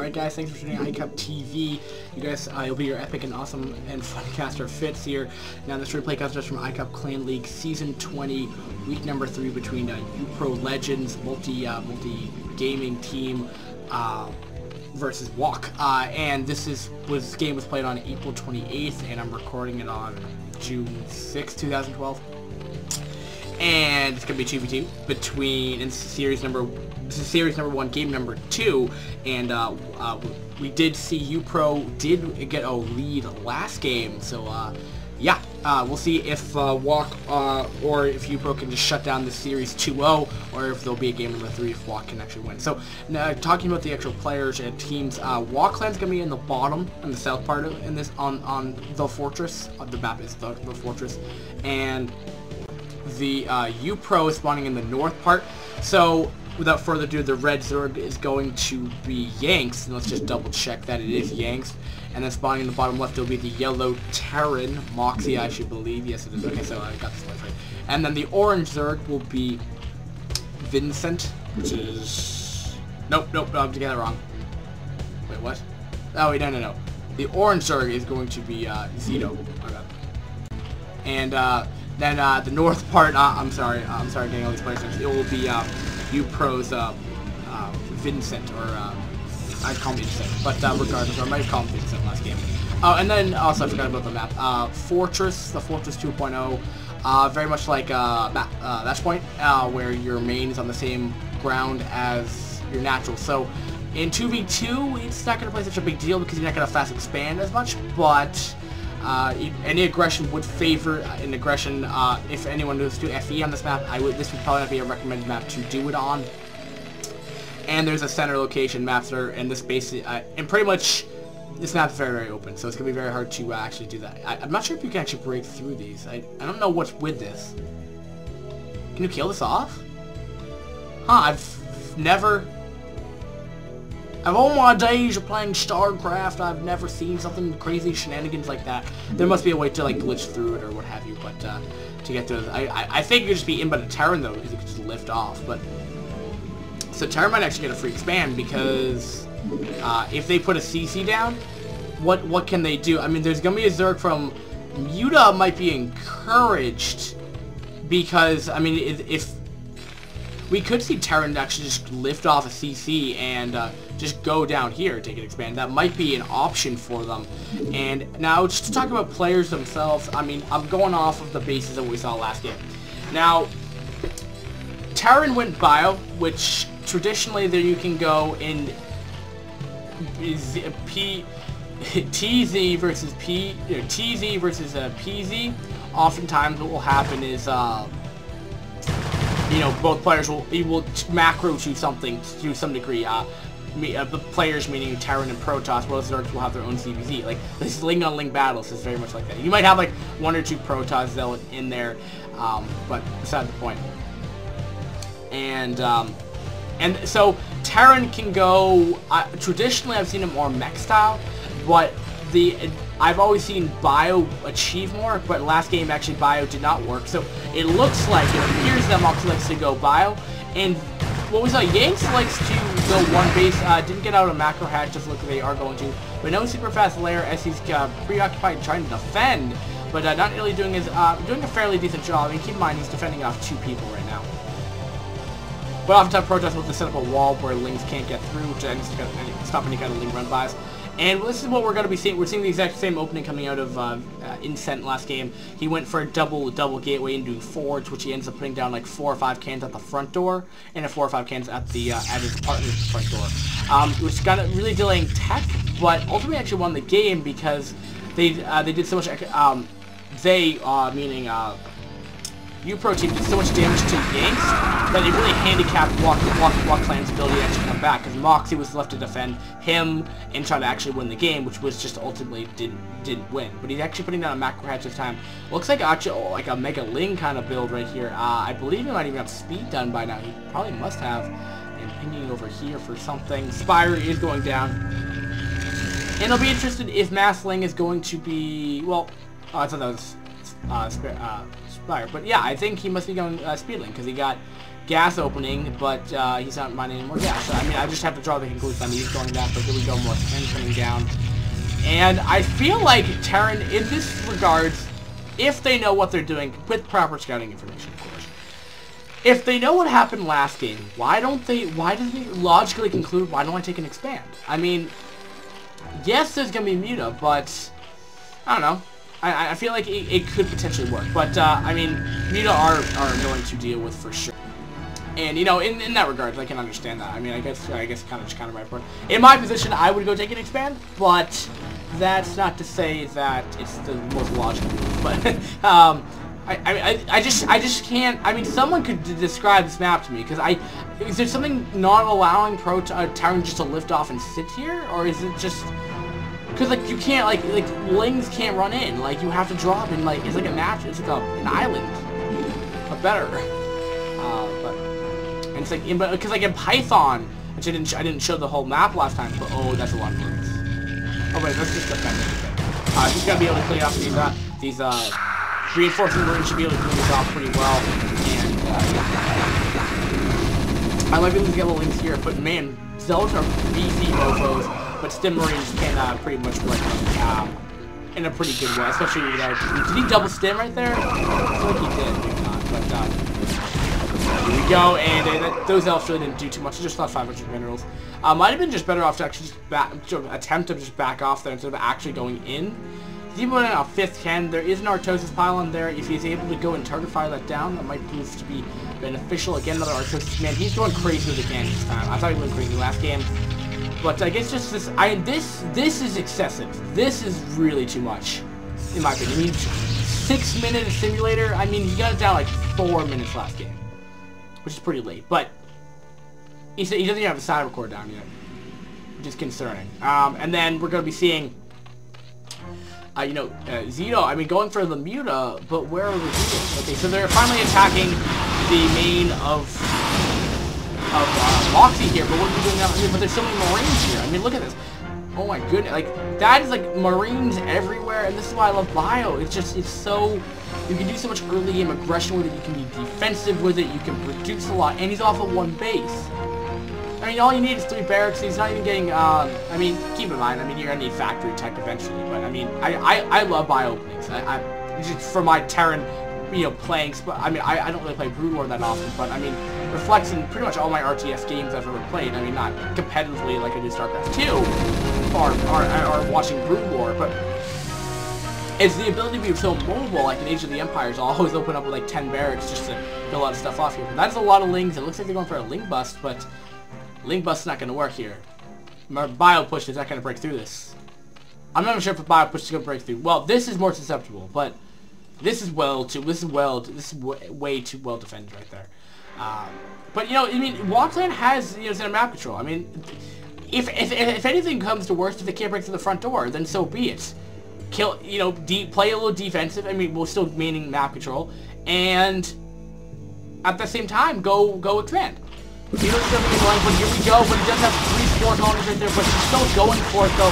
Alright guys, thanks for tuning in iCup TV. You guys, you'll be your epic and awesome and fun caster Fitz here. Now this replay comes just from iCup Clan League Season 20, Week number 3 between uPro Legends, multi-gaming team versus wOk. And this game was played on April 28th, and I'm recording it on June 6, 2012. And it's gonna be 2v2 between this is series number 1, game number 2, and we did see uPro did get a lead last game, so yeah, we'll see if wOk or if uPro can just shut down this series 2-0, or if there'll be a game number 3 if wOk can actually win. So now, talking about the actual players and teams, wOk Clan's gonna be in the bottom, in the south part of in this on the fortress. The map is the fortress, and the uPro is spawning in the north part. So without further ado, the red Zerg is going to be Yansk, and let's just double check that it is Yansk. And then spawning in the bottom left, will be the yellow Terran, Moxie, I should believe. Yes, it is. Okay, so I got this one right. And then the orange Zerg will be v1cent, which is... Nope, I'm getting that wrong. Wait, what? Oh, wait, no. The orange Zerg is going to be Xedo. Okay. And then the north part, I'm sorry getting all these players. It will be uPro's v1cent, or I'd call him v1cent, but regardless, I might call him v1cent last game. And then also I forgot about the map. Fortress, the Fortress 2.0, very much like Matchpoint, where your main is on the same ground as your natural. So in 2v2, it's not going to play such a big deal because you're not going to fast expand as much, but any aggression would favor an aggression. If anyone knows to do FE on this map, this would probably not be a recommended map to do it on. And there's a center location maps that are in this base, and pretty much this map is very open, so it's gonna be very hard to actually do that. I'm not sure if you can actually break through these. I don't know what's with this. Can you kill this off? Huh? Of all my days of playing StarCraft, I've never seen something crazy shenanigans like that. There must be a way to like glitch through it or what have you, but to get to it, I think it could just be in by the Terran though, because it could just lift off. But so Terran might actually get a free expand, because if they put a CC down, what can they do? I mean, there's gonna be a Zerg from Muta might be encouraged, because I mean, if we could see Terran actually just lift off a CC and just go down here, take an expand. That might be an option for them. And now, just to talk about players themselves, I mean, I'm going off of the basis of what we saw last game. Now, Terran went bio, which traditionally there you can go in TZ versus TZ versus PZ. Oftentimes, what will happen is you know, both players will macro to something to some degree. The players, meaning Terran and Protoss, whereas Zergs will have their own CVZ. Like, this ling-on-ling battles is very much like that. You might have like 1 or 2 Protoss Zealot in there, but beside the point. And so Terran can go. Traditionally, I've seen it more mech style, but I've always seen bio achieve more, but last game actually bio did not work. So it looks like, it appears that Moxie likes to go bio, and what we saw, Yansk likes to go one base. Didn't get out a macro hatch, just look like they are going to, but no super fast layer as he's preoccupied trying to defend, but not really doing doing a fairly decent job. I mean, keep in mind he's defending off 2 people right now. But oftentimes Protoss will just set up a wall where Lings can't get through, which ends up stop any kind of Ling run bys. And this is what we're going to be seeing. We're seeing the exact same opening coming out of v1cent last game. He went for a double gateway into Forge, which he ends up putting down like 4 or 5 cans at the front door, and 4 or 5 cans at the at his partner's front door, which got really delaying tech, but ultimately actually won the game because they did so much. Meaning uPro team did so much damage to Yansk that it really handicapped wOk Clan's ability to actually come back, because Moxie was left to defend him and try to actually win the game, which was just ultimately didn't win. But he's actually putting down a macro hatch this time. Looks like actually like a Mega Ling kind of build right here. I believe he might even have speed done by now. He probably must have. And pinging over here for something. Spire is going down. And I'll be interested if Mass Ling is going to be, well, I thought that was Spire. But yeah, I think he must be going Speedling, because he got gas opening, but he's not mining any more gas. So, I mean, I just have to draw the conclusion. I mean, he's going down, but here we go, more 10 coming down. And I feel like Terran, in this regards, if they know what they're doing, with proper scouting information, of course, if they know what happened last game, why doesn't they logically conclude, why don't I take an expand? I mean, yes, there's going to be Muta, but, I don't know. I feel like it could potentially work. But, I mean, Muta are annoying to deal with for sure. And, you know, in that regard, I can understand that. I mean, I guess kind of my point. In my position, I would go take an expand, but that's not to say that it's the most logical move. But, I just can't. I mean, someone could describe this map to me, because is there something not allowing Terran just to lift off and sit here, or is it just because like you can't like lings can't run in, like you have to drop in, like it's like a match, it's like an island, a better, and it's like because like in Python, which I didn't show the whole map last time, but oh, that's a lot of lings. Oh wait, let's just defend it. He's gonna be able to clean off these reinforcing marines should be able to clean these off pretty well, and I might be able to get a links here, but man, Zealots are beefy mofos, but Stim Marines can pretty much work in a pretty good way, especially without. Did he double Stim right there? I feel like he did, maybe not, but here we go, and those elves really didn't do too much. They just lost 500 minerals. Might have been just better off to actually just attempt to just back off there instead of actually going in. Even on a 5th cannon, there is an Artosis pylon there. If he's able to go and target fire that down, that might prove to be beneficial. Again, another Artosis. Man, he's going crazy with the cannons this time. I thought he went crazy last game. But I guess just this, this is excessive. This is really too much, in my opinion. I mean, 6 minute simulator. I mean, he got it down like 4 minutes last game, which is pretty late. But he doesn't even have a cyber core down yet, which is concerning. And then we're going to be seeing, you know, Xedo. I mean, going for the Muta, but where are the Xedos? Okay, so they're finally attacking the main of Moxie here, but what are we doing now? I mean, but there's so many Marines here. I mean, look at this. Oh my goodness, like, that is like Marines everywhere, and this is why I love Bio. It's just, it's so, you can do so much early game aggression with it, you can be defensive with it, you can produce a lot, and he's off of 1 base. I mean, all you need is 3 barracks, he's not even getting, I mean, keep in mind, I mean, you're gonna need factory tech eventually, but I mean, I love Bio openings. Just for my Terran, you know, playing, I mean, I don't really play Brood War that often, but I mean, reflects in pretty much all my RTS games I've ever played. I mean, not competitively like I do StarCraft 2 or watching Brood War, but it's the ability to be so mobile, like in Age of the Empires. I'll always open up with like 10 barracks just to get a lot of stuff off here. But that's a lot of lings. It looks like they're going for a ling bust, but ling bust's not going to work here. My Bio push is not going to break through this. I'm not even sure if a Bio push is going to break through. Well, this is more susceptible, but this is way too well defended right there. But you know, I mean, Wokland has, you know, center map control. I mean, if anything comes to worst, if they can't break through the front door, then so be it. Kill, you know, play a little defensive. I mean, we'll still maintain map control, and at the same time, go expand. You know, it's gonna be annoying, but here we go. But he does have 3 4 colonies right there, but he's still going for it though.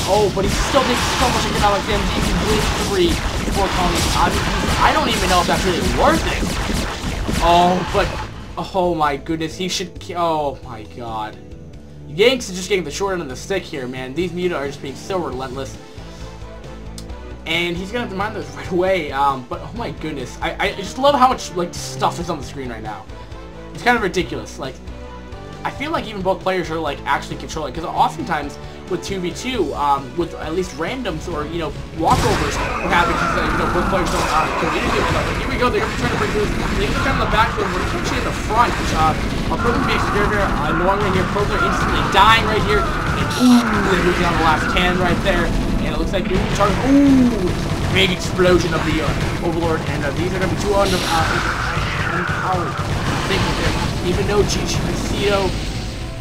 Oh, but he's still taking so much economic damage. He can win 3 4 colonies. I don't even know if that's really worth it. Oh, but oh my goodness, he should. Oh my god, Yanks is just getting the short end of the stick here, man. These Muta are just being so relentless, and he's gonna have to mine those right away. But oh my goodness, I just love how much like stuff is on the screen right now. It's kind of ridiculous. Like, I feel like even both players are like actually controlling, because oftentimes with 2v2, with at least randoms or, you know, walkovers, what happens is that, you know, both players don't communicate with each other. Here we go, they're going to be trying to break through. They look kind of in the backfield, we're actually in the front, which Program makes very, very annoying right here. Program instantly dying right here, and ooh, they're losing on the last cannon right there, and it looks like ooh, big explosion of the Overlord, and these are going to be 2 unpowered. Even though Xedo,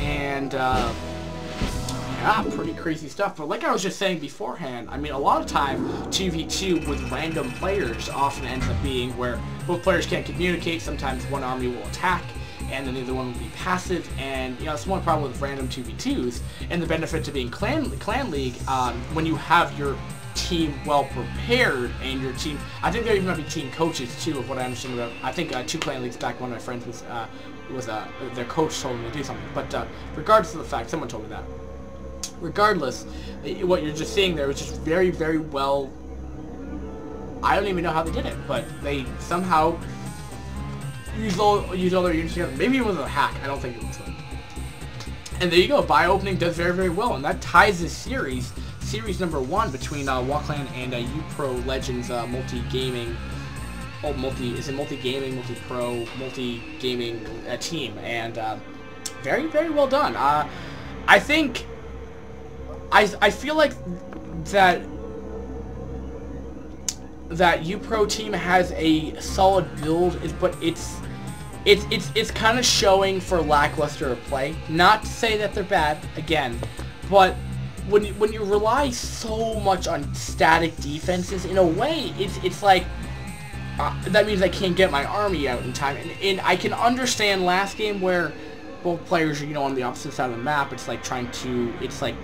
and yeah, pretty crazy stuff. But like I was just saying beforehand, I mean, a lot of time 2v2 with random players often ends up being where both players can't communicate. Sometimes one army will attack, and then the other one will be passive. And you know, that's one problem with random 2v2s. And the benefit to being clan league, when you have your team well prepared, and your team, I think there even might be team coaches too, of what I understand about, I think 2 clan leagues back, one of my friends was their coach told them to do something, but regardless of the fact, someone told me that. Regardless, what you're just seeing there was just very, very well, I don't even know how they did it, but they somehow used all their units together. Maybe it was a hack, I don't think it was though. And there you go, buy opening does very, very well, and that ties this series number 1 between wOk and uPro Legends multi-gaming, multi-gaming, multi-pro, multi-gaming team, and very, very well done. I think, I feel like that uPro team has a solid build, but it's kind of showing for lackluster play. Not to say that they're bad, again, but when you rely so much on static defenses, in a way, it's like, that means I can't get my army out in time. And I can understand last game where both players are, on the opposite side of the map. It's like it's like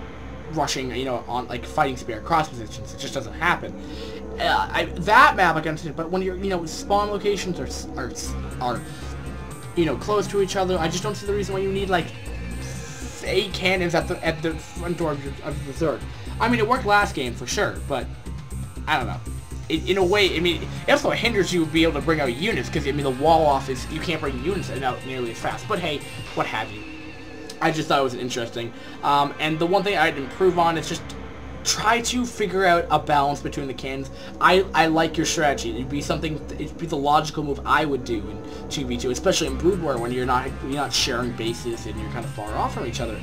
rushing, on like fighting spear cross positions. It just doesn't happen. That map I can understand, but when you're, spawn locations are close to each other, I just don't see the reason why you need like 8 cannons at the front door of the third. I mean, it worked last game for sure, but I don't know. In a way, I mean, it also hinders you being able to bring out units, because I mean, the wall off is, you can't bring units out nearly as fast. But hey, what have you? I just thought it was interesting. And the one thing I'd improve on is just try to figure out a balance between the cannons. I like your strategy. It'd be the logical move I would do in 2v2, especially in Brood War when you're not sharing bases and you're kind of far off from each other.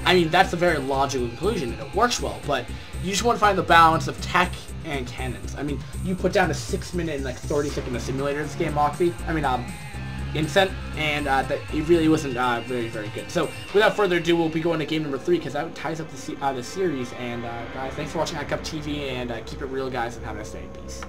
I mean, that's a very logical conclusion, and it works well, but you just want to find the balance of tech and cannons. I mean, you put down a 6-minute and like 30-second simulator this game, Moxie. I mean, wcent, and that it really wasn't very, very good. So, without further ado, we'll be going to game number 3, because that ties up the series. And guys, thanks for watching iCupTV, and keep it real, guys, and have a nice day. Peace.